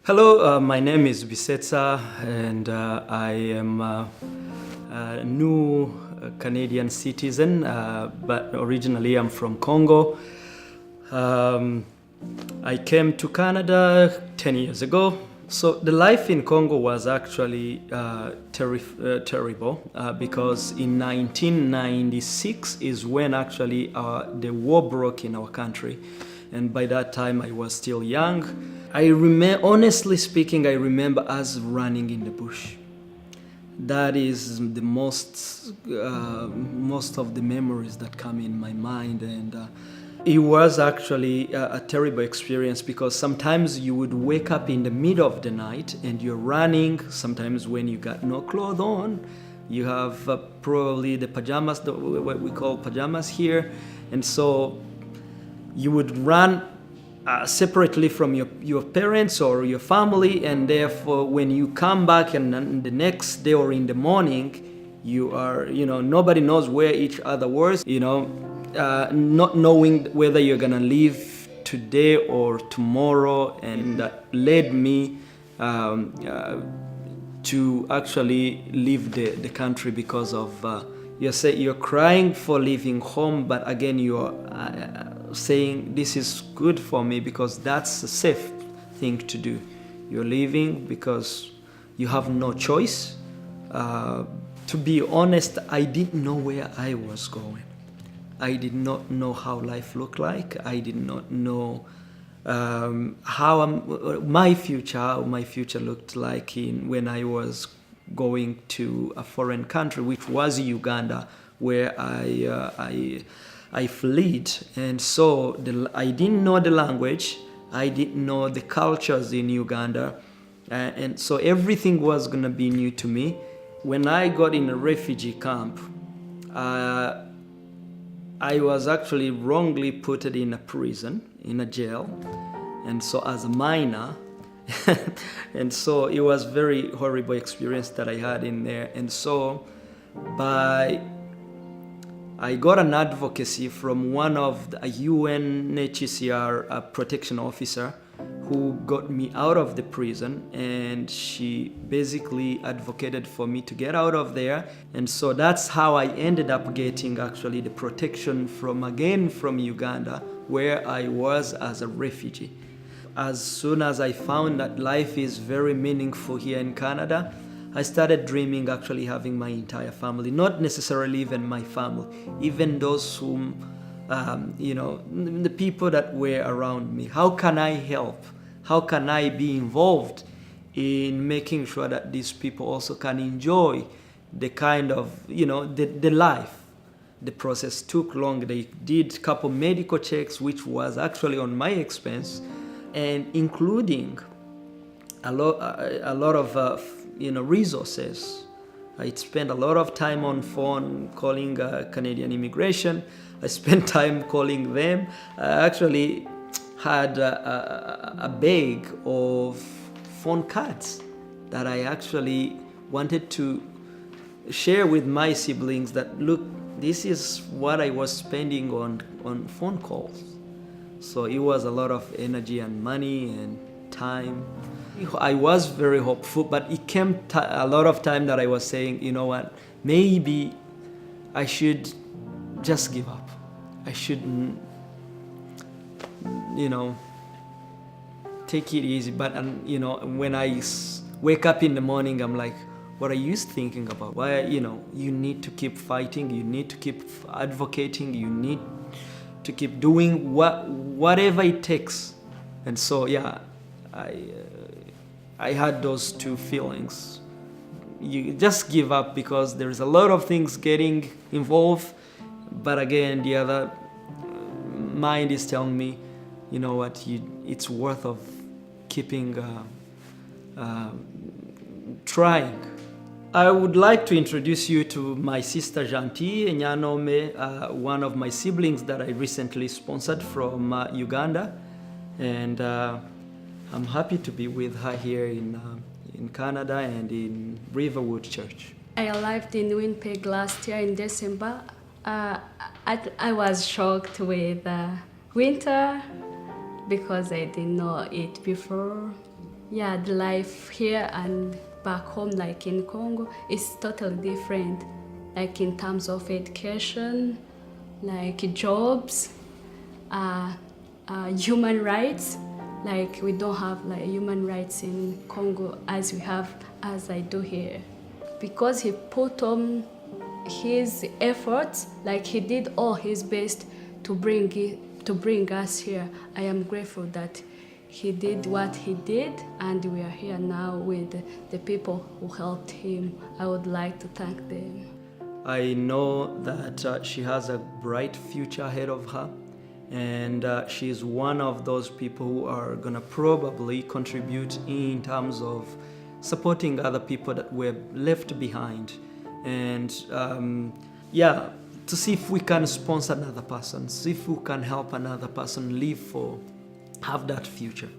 Hello, my name is Bisetsa, and I am a new Canadian citizen, but originally I'm from Congo. Um, I came to Canada 10 years ago. So the life in Congo was actually terrible because in 1996 is when actually the war broke in our country. And by that time I was still young. Honestly speaking, I remember us running in the bush. That is the most of the memories that come in my mind, and it was actually a terrible experience because sometimes you would wake up in the middle of the night and you're running. Sometimes when you got no clothes on, you have probably the pajamas, what we call pajamas here, and so you would run separately from your parents or your family, and therefore when you come back and then the next day or in the morning, you are, nobody knows where each other was, not knowing whether you're gonna leave today or tomorrow, and that led me to actually leave the country because of you're crying for leaving home, but again you're saying this is good for me because that's a safe thing to do. You're leaving because you have no choice. To be honest, I didn't know where I was going. I did not know how life looked like. I did not know how my future looked like when I was going to a foreign country, which was Uganda, where I fled. And so I didn't know the language, I didn't know the cultures in Uganda, and so everything was gonna be new to me. When I got in a refugee camp, I was actually wrongly put in a prison, in a jail, and so as a minor, and so it was very horrible experience that I had in there. And so I got an advocacy from one of the UNHCR protection officer who got me out of the prison, and she basically advocated for me to get out of there. And so that's how I ended up getting actually the protection from Uganda, where I was as a refugee. As soon as I found that life is very meaningful here in Canada, I started dreaming actually having my entire family, not necessarily even my family, even those whom, the people that were around me. How can I help? How can I be involved in making sure that these people also can enjoy the kind of, the life? The process took long. They did a couple medical checks, which was actually on my expense, and including a lot of resources. I spent a lot of time on phone calling Canadian immigration. I spent time calling them. I actually had a bag of phone cards that I actually wanted to share with my siblings that, look, this is what I was spending on phone calls. So it was a lot of energy and money and time. I was very hopeful, but it came a lot of time that I was saying, you know what, maybe I should just give up. I shouldn't, take it easy. But, when I wake up in the morning, I'm like, what are you thinking about? Why, you need to keep fighting. You need to keep advocating. You need to keep doing whatever it takes. And so, yeah, I had those two feelings. You just give up because there's a lot of things getting involved, but again, the other mind is telling me, you know what, it's worth of keeping trying. I would like to introduce you to my sister Janti Nyanome, one of my siblings that I recently sponsored from Uganda, and I'm happy to be with her here in Canada and in Riverwood Church. I arrived in Winnipeg last year in December. I was shocked with winter because I didn't know it before. yeah, the life here and back home, like in Congo, is totally different. Like in terms of education, like jobs, human rights. Like we don't have like human rights in Congo as I do here. Because he put on his efforts, like he did all his best to bring us here. I am grateful that he did what he did, and we are here now with the people who helped him. I would like to thank them. I know that she has a bright future ahead of her, and she's one of those people who are gonna probably contribute in terms of supporting other people that were left behind, and to see if we can sponsor another person, see if we can help another person have that future.